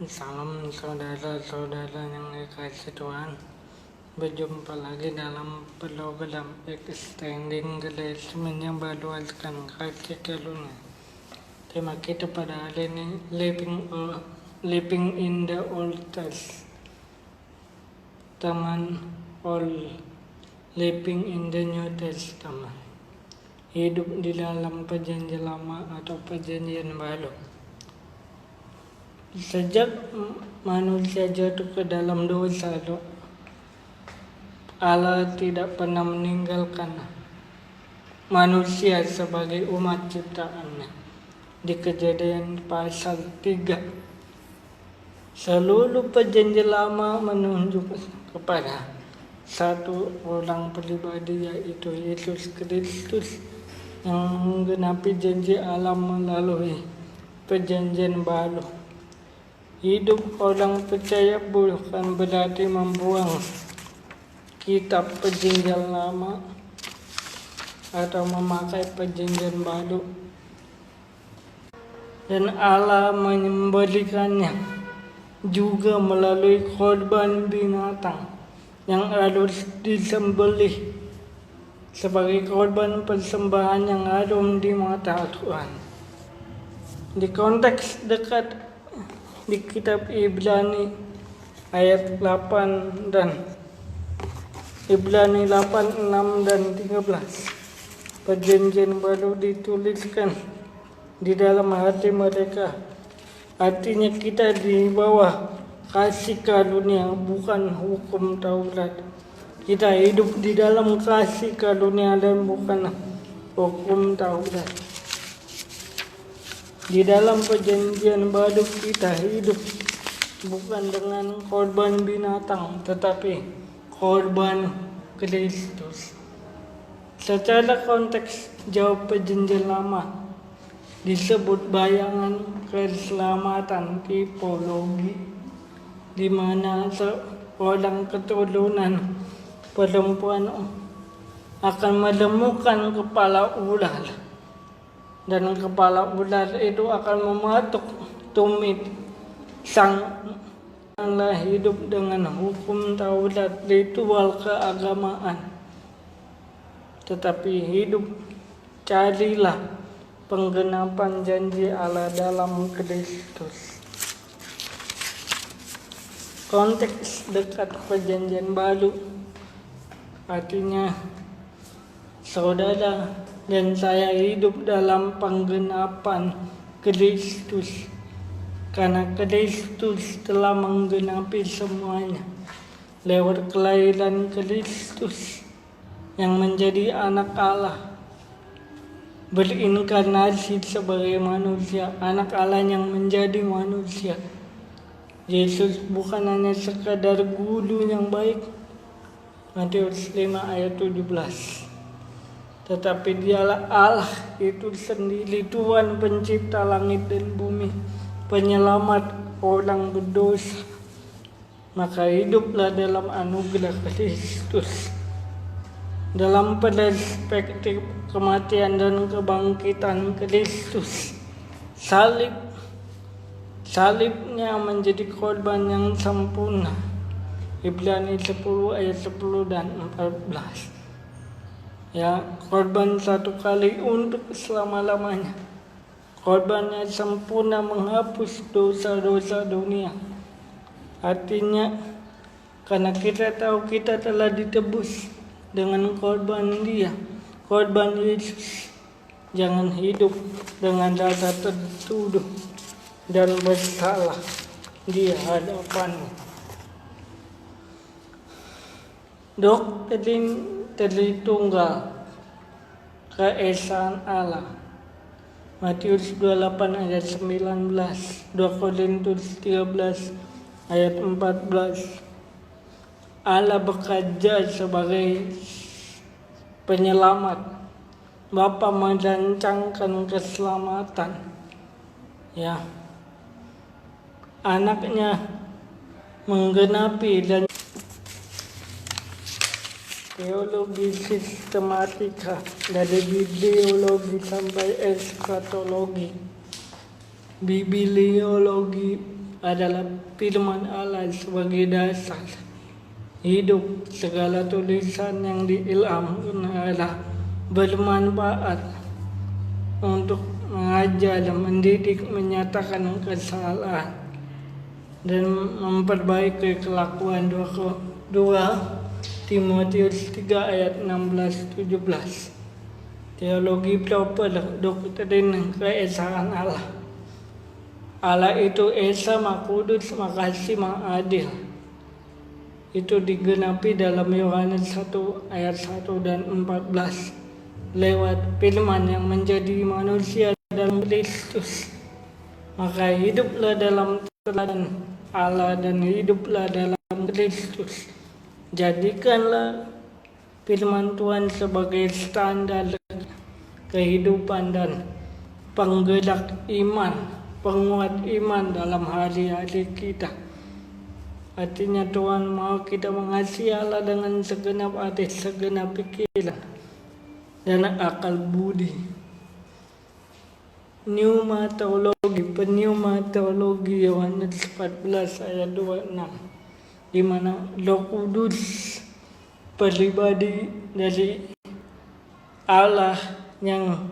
Salam saudara-saudara yang dikasihi Tuhan. Berjumpa lagi dalam program Extending Grace menyebarluaskan kasih karunia. Tema kita pada hari ini Living in the Old Testament or Living in the New Testament. Hidup di dalam perjanjian lama atau perjanjian baru. Sejak manusia jatuh ke dalam dosa, Allah tidak pernah meninggalkan manusia sebagai umat ciptaannya. Di Kejadian pasal 3, seluruh perjanjian lama menunjuk kepada satu orang pribadi, yaitu Yesus Kristus, yang menggenapi janji Allah melalui perjanjian baru. Hidup orang percaya bukan berarti membuang kitab perjanjian lama atau memakai perjanjian baru, dan Allah memberikannya juga melalui korban binatang yang harus disembelih sebagai korban persembahan yang harum di mata Tuhan. Di konteks dekat di kitab Ibrani ayat 8 dan Ibrani 8, 6 dan 13, perjanjian baru dituliskan di dalam hati mereka. Artinya kita di bawah kasih karunia, bukan hukum Taurat. Kita hidup di dalam kasih karunia dan bukan hukum Taurat. Di dalam perjanjian baru kita hidup bukan dengan korban binatang, tetapi korban Kristus. Secara konteks jauh perjanjian lama disebut bayangan keselamatan tipologi, di mana seorang keturunan perempuan akan menemukan kepala ular, dan kepala ular itu akan mematuk tumit sang Allah. Hidup dengan hukum Taurat, ritual keagamaan, tetapi hidup carilah penggenapan janji Allah dalam Kristus. Konteks dekat perjanjian baru artinya saudara dan saya hidup dalam penggenapan Kristus, karena Kristus telah menggenapi semuanya lewat kelahiran Kristus yang menjadi anak Allah, berinkarnasi sebagai manusia, anak Allah yang menjadi manusia. Yesus bukan hanya sekadar guru yang baik, Matius 5 ayat 17, tetapi dialah Allah itu sendiri, Tuhan pencipta langit dan bumi, penyelamat orang berdosa. Maka hiduplah dalam anugerah Kristus. Dalam perspektif kematian dan kebangkitan Kristus, salibnya menjadi korban yang sempurna. Ibrani 10 ayat 10 dan 14. Korban satu kali untuk selama-lamanya. Korbannya sempurna menghapus dosa-dosa dunia. Artinya, karena kita tahu kita telah ditebus dengan korban Dia, korban Yesus, jangan hidup dengan rasa tertuduh dan bersalah di hadapan-Nya. Doktrin Tritunggal keesaan Allah, Matius 28 ayat 19, 2 Korintus 13 ayat 14. Allah bekerja sebagai penyelamat. Bapa merancangkan keselamatan, Anaknya menggenapi, dan teologi sistematika dari bibliologi sampai eskatologi, bibliologi adalah firman Allah sebagai dasar hidup. Segala tulisan yang diilhamkan adalah bermanfaat untuk mengajar dan mendidik, menyatakan kesalahan, dan memperbaiki kelakuan. 2 Timotius 3 ayat 16-17. Teologi proper, doktrin keesaan Allah. Allah itu Esa, Maha Kudus, Maha Kasih, Maha Adil. Itu digenapi dalam Yohanes 1 ayat 1 dan 14 lewat firman yang menjadi manusia dalam Kristus. Maka hiduplah dalam teladan Allah dan hiduplah dalam Kristus. Jadikanlah firman Tuhan sebagai standar kehidupan dan penggerak iman, penguat iman dalam hari-hari kita. Artinya Tuhan mau kita mengasihi Allah dengan segenap hati, segenap pikiran, dan akal budi. Pneumatologi Yohanes 14 ayat 26, di mana Roh Kudus, pribadi dari Allah yang